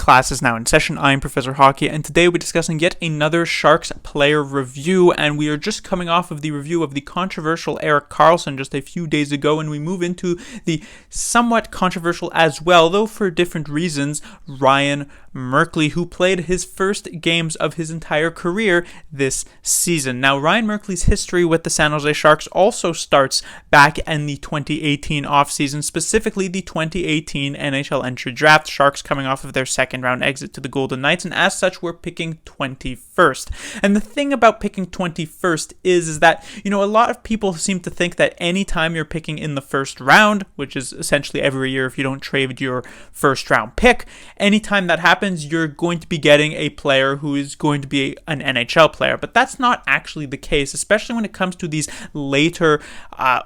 Class is now in session. I'm Professor Hockey, and today we're discussing yet another Sharks player review, and we are just coming off of the review of the controversial Erik Karlsson just a few days ago, and we move into the somewhat controversial as well, though for different reasons, Ryan Merkley, who played his first games of his entire career this season. Now, Ryan Merkley's history with the San Jose Sharks also starts back in the 2018 offseason, specifically the 2018 NHL entry draft. Sharks coming off of their second round exit to the Golden Knights, and as such, we're picking 21st. And the thing about picking 21st is that, a lot of people seem to think that anytime you're picking in the first round, which is essentially every year if you don't trade your first round pick, anytime that happens, you're going to be getting a player who is going to be an NHL player. But that's not actually the case, especially when it comes to these later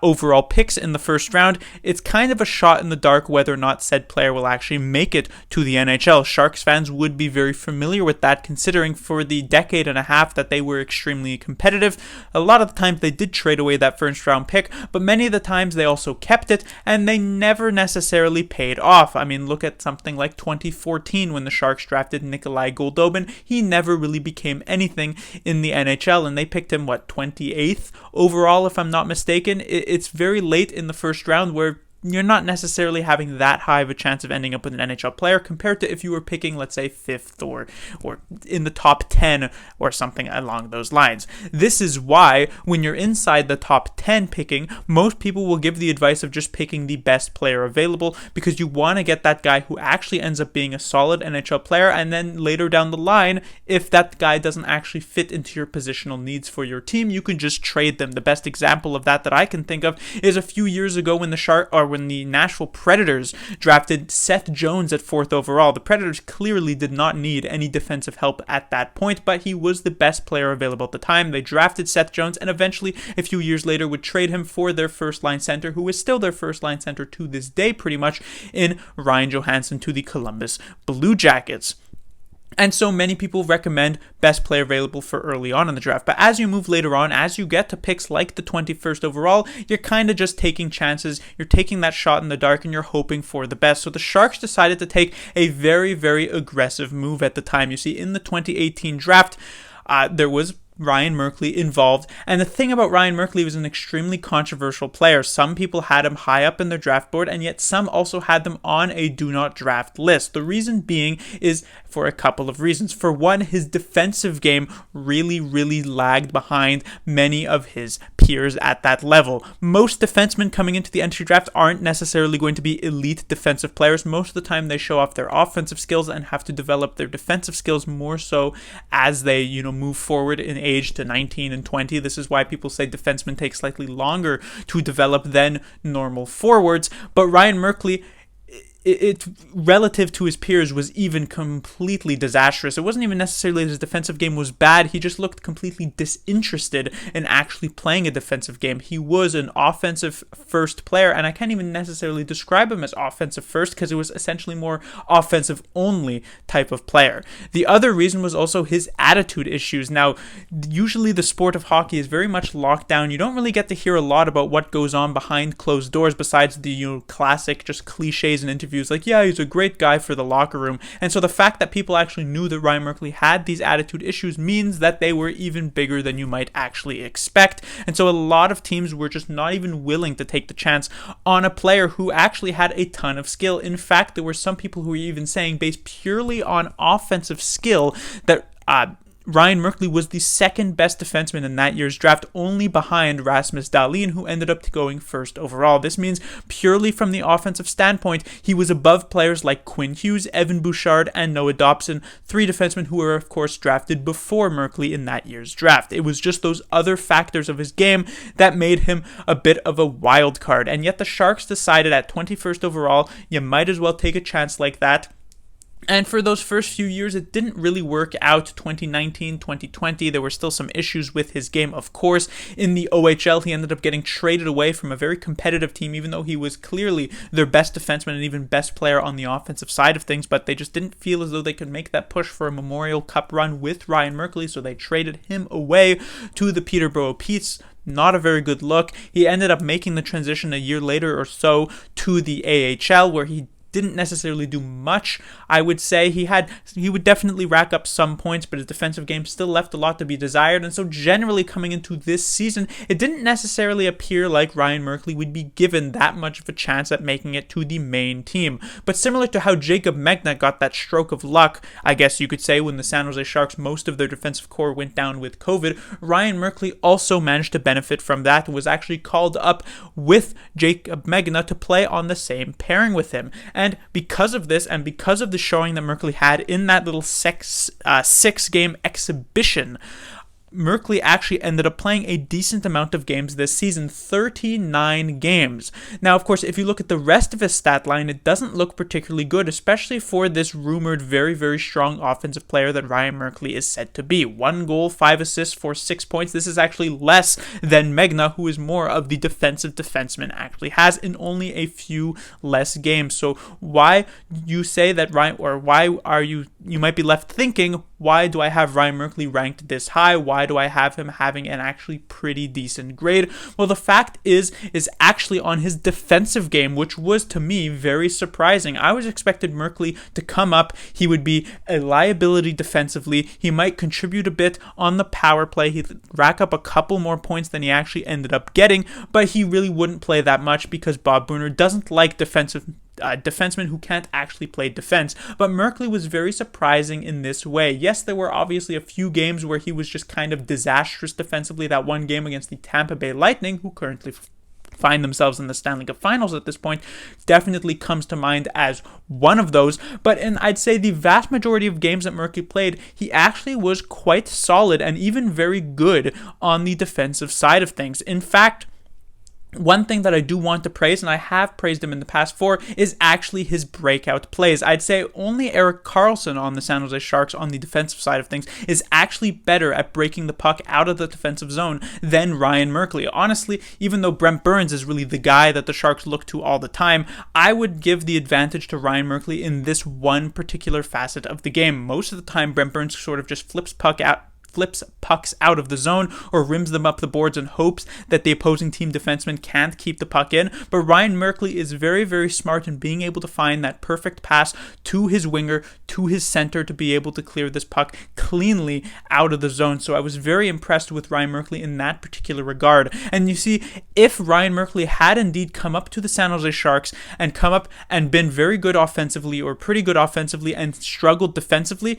overall picks in the first round. It's kind of a shot in the dark whether or not said player will actually make it to the NHL. Sharks fans would be very familiar with that, considering for the decade and a half that they were extremely competitive. A lot of the times they did trade away that first round pick, but many of the times they also kept it, and they never necessarily paid off. I mean, look at something like 2014 when the Sharks drafted Nikolai Goldobin. He never really became anything in the NHL, and they picked him, 28th overall, if I'm not mistaken. It's very late in the first round where you're not necessarily having that high of a chance of ending up with an NHL player compared to if you were picking, let's say, 5th or in the top 10 or something along those lines. This is why when you're inside the top 10 picking, most people will give the advice of just picking the best player available, because you want to get that guy who actually ends up being a solid NHL player, and then later down the line, if that guy doesn't actually fit into your positional needs for your team, you can just trade them. The best example of that I can think of is a few years ago when the Nashville Predators drafted Seth Jones at 4th overall. The Predators clearly did not need any defensive help at that point, but he was the best player available at the time. They drafted Seth Jones, and eventually, a few years later, would trade him for their first-line center, who is still their first-line center to this day, pretty much, in Ryan Johansson to the Columbus Blue Jackets. And so many people recommend best player available for early on in the draft. But as you move later on, as you get to picks like the 21st overall, you're kind of just taking chances. You're taking that shot in the dark and you're hoping for the best. So the Sharks decided to take a very, very aggressive move at the time. You see, in the 2018 draft, there was Ryan Merkley involved, and the thing about Ryan Merkley was an extremely controversial player. Some people had him high up in their draft board, and yet some also had them on a do not draft list. The reason being is for a couple of reasons. For one, his defensive game really lagged behind many of his peers at that level. Most defensemen coming into the entry draft aren't necessarily going to be elite defensive players. Most of the time they show off their offensive skills and have to develop their defensive skills more so as they, move forward in age to 19 and 20. This is why people say defensemen take slightly longer to develop than normal forwards. But Ryan Merkley, it relative to his peers, was even completely disastrous. It wasn't even necessarily his defensive game was bad. He just looked completely disinterested in actually playing a defensive game. He was an offensive first player, and I can't even necessarily describe him as offensive first because it was essentially more offensive only type of player. The other reason was also his attitude issues. Now, usually the sport of hockey is very much locked down. You don't really get to hear a lot about what goes on behind closed doors besides the classic just cliches and interviews like, yeah, he's a great guy for the locker room. And so the fact that people actually knew that Ryan Merkley had these attitude issues means that they were even bigger than you might actually expect. And so a lot of teams were just not even willing to take the chance on a player who actually had a ton of skill. In fact, there were some people who were even saying, based purely on offensive skill, that Ryan Merkley was the second best defenseman in that year's draft, only behind Rasmus Dahlin, who ended up going 1st overall. This means purely from the offensive standpoint, he was above players like Quinn Hughes, Evan Bouchard, and Noah Dobson, 3 defensemen who were, of course, drafted before Merkley in that year's draft. It was just those other factors of his game that made him a bit of a wild card. And yet the Sharks decided at 21st overall, you might as well take a chance like that. And for those first few years, it didn't really work out. 2019, 2020, there were still some issues with his game, of course. In the OHL, he ended up getting traded away from a very competitive team, even though he was clearly their best defenseman and even best player on the offensive side of things. But they just didn't feel as though they could make that push for a Memorial Cup run with Ryan Merkley, so they traded him away to the Peterborough Petes. Not a very good look. He ended up making the transition a year later or so to the AHL, where he didn't necessarily do much. I would say he would definitely rack up some points, but his defensive game still left a lot to be desired. And so generally coming into this season, it didn't necessarily appear like Ryan Merkley would be given that much of a chance at making it to the main team. But similar to how Jacob Megna got that stroke of luck, I guess you could say, when the San Jose Sharks, most of their defensive core went down with COVID, Ryan Merkley also managed to benefit from that and was actually called up with Jacob Megna to play on the same pairing with him. And because of this, and because of the showing that Merkley had in that little six-game exhibition, Merkley actually ended up playing a decent amount of games this season, 39 games. Now, of course, if you look at the rest of his stat line, it doesn't look particularly good, especially for this rumored very, very strong offensive player that Ryan Merkley is said to be. 1 goal, 5 assists for 6 points. This is actually less than Megna, who is more of the defensive defenseman, actually has in only a few less games. So why you say that you might be left thinking, why do I have Ryan Merkley ranked this high? Why do I have him having an actually pretty decent grade? Well, the fact is actually on his defensive game, which was to me very surprising. I was expected Merkley to come up. He would be a liability defensively. He might contribute a bit on the power play. He'd rack up a couple more points than he actually ended up getting, but he really wouldn't play that much because Bob Brunner doesn't like defensemen who can't actually play defense. But Merkley was very surprising in this way. Yes, there were obviously a few games where he was just kind of disastrous defensively. That one game against the Tampa Bay Lightning, who currently find themselves in the Stanley Cup Finals at this point, definitely comes to mind as one of those. But I'd say the vast majority of games that Merkley played, he actually was quite solid and even very good on the defensive side of things. In fact, one thing that I do want to praise, and I have praised him in the past for, is actually his breakout plays. I'd say only Erik Karlsson on the San Jose Sharks on the defensive side of things is actually better at breaking the puck out of the defensive zone than Ryan Merkley. Honestly, even though Brent Burns is really the guy that the Sharks look to all the time, I would give the advantage to Ryan Merkley in this one particular facet of the game. Most of the time, Brent Burns sort of just flips pucks out of the zone or rims them up the boards in hopes that the opposing team defenseman can't keep the puck in. But Ryan Merkley is very, very smart in being able to find that perfect pass to his winger, to his center, to be able to clear this puck cleanly out of the zone. So I was very impressed with Ryan Merkley in that particular regard. And you see, if Ryan Merkley had indeed come up to the San Jose Sharks and come up and been very good offensively or pretty good offensively and struggled defensively,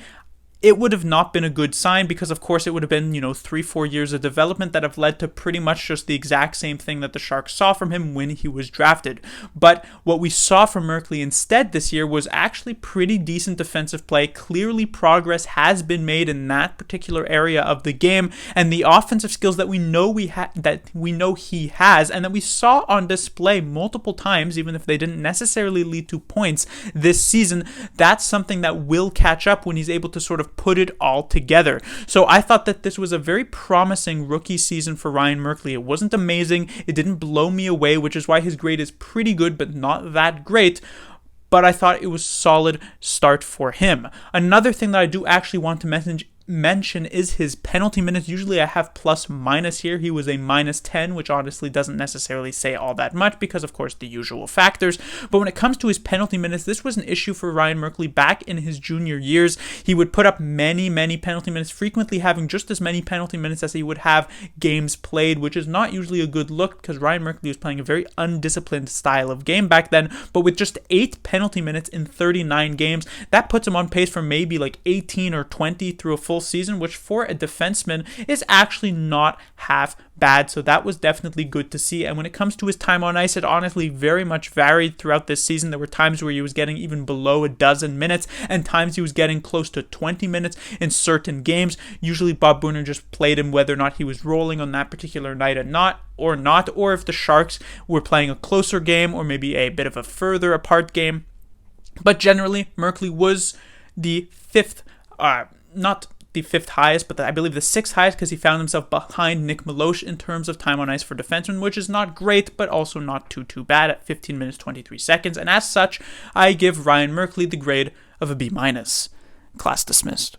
it would have not been a good sign because, of course, it would have been, 3-4 years of development that have led to pretty much just the exact same thing that the Sharks saw from him when he was drafted. But what we saw from Merkley instead this year was actually pretty decent defensive play. Clearly, progress has been made in that particular area of the game, and the offensive skills that we know he has, and that we saw on display multiple times, even if they didn't necessarily lead to points this season, that's something that will catch up when he's able to sort of put it all together. So I thought that this was a very promising rookie season for Ryan Merkley. It wasn't amazing. It didn't blow me away, which is why his grade is pretty good, but not that great. But I thought it was a solid start for him. Another thing that I do actually want to mention is his penalty minutes. Usually I have plus minus here. He was a -10, which honestly doesn't necessarily say all that much because, of course, the usual factors. But when it comes to his penalty minutes, this was an issue for Ryan Merkley back in his junior years. He would put up many, many penalty minutes, frequently having just as many penalty minutes as he would have games played, which is not usually a good look because Ryan Merkley was playing a very undisciplined style of game back then. But with just 8 penalty minutes in 39 games, that puts him on pace for maybe like 18 or 20 through a full season, which for a defenseman is actually not half bad. So that was definitely good to see. And when it comes to his time on ice, it honestly very much varied throughout this season. There were times where he was getting even below a dozen minutes and times he was getting close to 20 minutes in certain games. Usually Bob Brunner just played him whether or not he was rolling on that particular night or if the Sharks were playing a closer game or maybe a bit of a further apart game. But generally, Merkley was the not the 5th highest, but I believe the 6th highest because he found himself behind Nick Milosh in terms of time on ice for defensemen, which is not great, but also not too bad at 15 minutes, 23 seconds. And as such, I give Ryan Merkley the grade of a B-. Class dismissed.